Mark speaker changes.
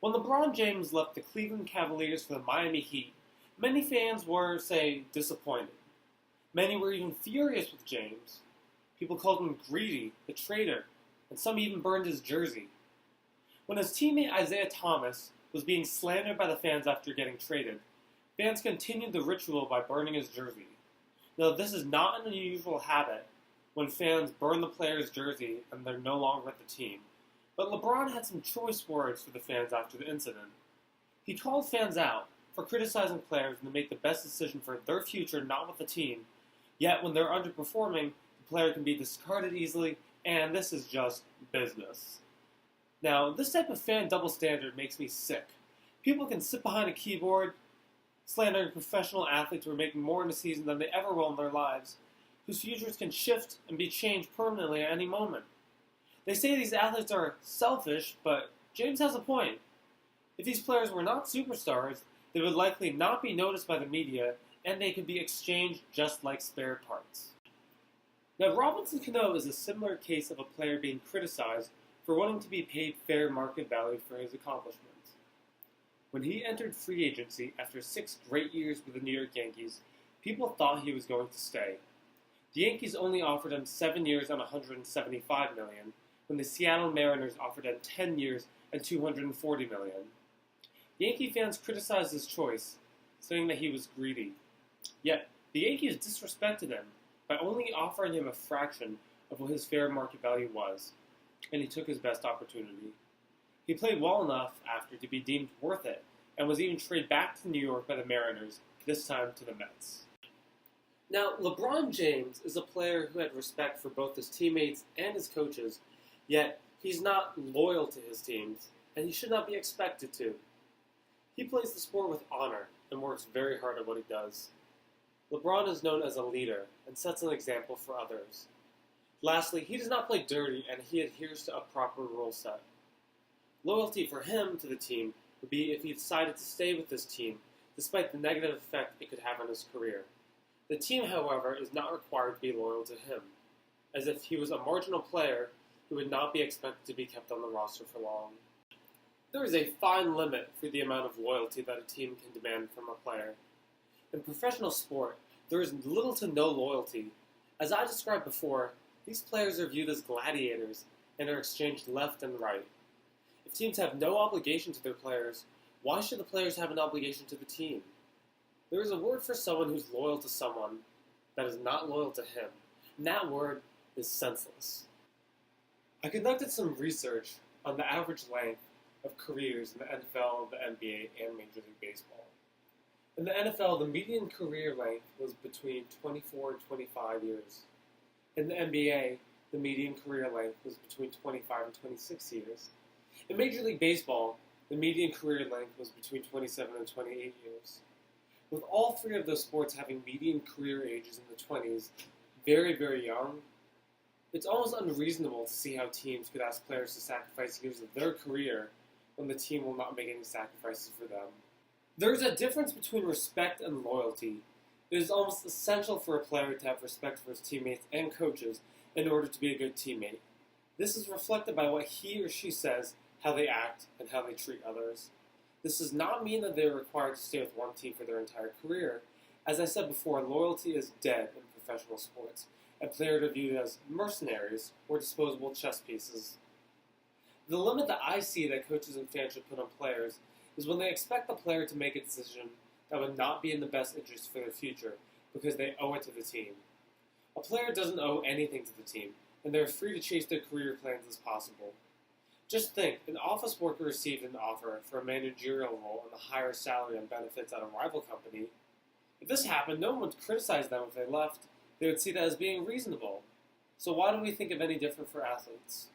Speaker 1: When LeBron James left the Cleveland Cavaliers for the Miami Heat, many fans were, say, disappointed. Many were even furious with James. People called him greedy, a traitor, and some even burned his jersey. When his teammate Isaiah Thomas was being slandered by the fans after getting traded, fans continued the ritual by burning his jersey. Now, this is not an unusual habit when fans burn the player's jersey and they're no longer with the team. But LeBron had some choice words for the fans after the incident. He called fans out for criticizing players and to make the best decision for their future, not with the team. Yet, when they're underperforming, the player can be discarded easily, and this is just business. Now, this type of fan double standard makes me sick. People can sit behind a keyboard, slandering professional athletes who are making more in a season than they ever will in their lives, whose futures can shift and be changed permanently at any moment. They say these athletes are selfish, but James has a point. If these players were not superstars, they would likely not be noticed by the media, and they could be exchanged just like spare parts. Now, Robinson Cano is a similar case of a player being criticized for wanting to be paid fair market value for his accomplishments. When he entered free agency after 6 great years with the New York Yankees, people thought he was going to stay. The Yankees only offered him 7 years and $175 million, when the Seattle Mariners offered him 10 years and $240 million. Yankee fans criticized his choice, saying that he was greedy. Yet, the Yankees disrespected him by only offering him a fraction of what his fair market value was, and he took his best opportunity. He played well enough after to be deemed worth it, and was even traded back to New York by the Mariners, this time to the Mets. Now, LeBron James is a player who had respect for both his teammates and his coaches, yet he's not loyal to his teams, and he should not be expected to. He plays the sport with honor and works very hard at what he does. LeBron is known as a leader and sets an example for others. Lastly, he does not play dirty, and he adheres to a proper rule set. Loyalty for him to the team would be if he decided to stay with this team, despite the negative effect it could have on his career. The team, however, is not required to be loyal to him, as if he was a marginal player who would not be expected to be kept on the roster for long. There is a fine limit for the amount of loyalty that a team can demand from a player. In professional sport, there is little to no loyalty. As I described before, these players are viewed as gladiators and are exchanged left and right. If teams have no obligation to their players, why should the players have an obligation to the team? There is a word for someone who's loyal to someone that is not loyal to him, and that word is senseless. I conducted some research on the average length of careers in the NFL, the NBA, and Major League Baseball. In the NFL, the median career length was between 24 and 25 years. In the NBA, the median career length was between 25 and 26 years. In Major League Baseball, the median career length was between 27 and 28 years. With all 3 of those sports having median career ages in the 20s, very, very young, it's almost unreasonable to see how teams could ask players to sacrifice years of their career when the team will not make any sacrifices for them. There is a difference between respect and loyalty. It is almost essential for a player to have respect for his teammates and coaches in order to be a good teammate. This is reflected by what he or she says, how they act, and how they treat others. This does not mean that they are required to stay with one team for their entire career. As I said before, loyalty is dead in professional sports, and players are viewed as mercenaries or disposable chess pieces. The limit that I see that coaches and fans should put on players is when they expect the player to make a decision that would not be in the best interest for their future because they owe it to the team. A player doesn't owe anything to the team, and they are free to chase their career plans as possible. Just think, an office worker received an offer for a managerial role and a higher salary and benefits at a rival company. If this happened, no one would criticize them if they left. They would see that as being reasonable. So why do we think of any different for athletes?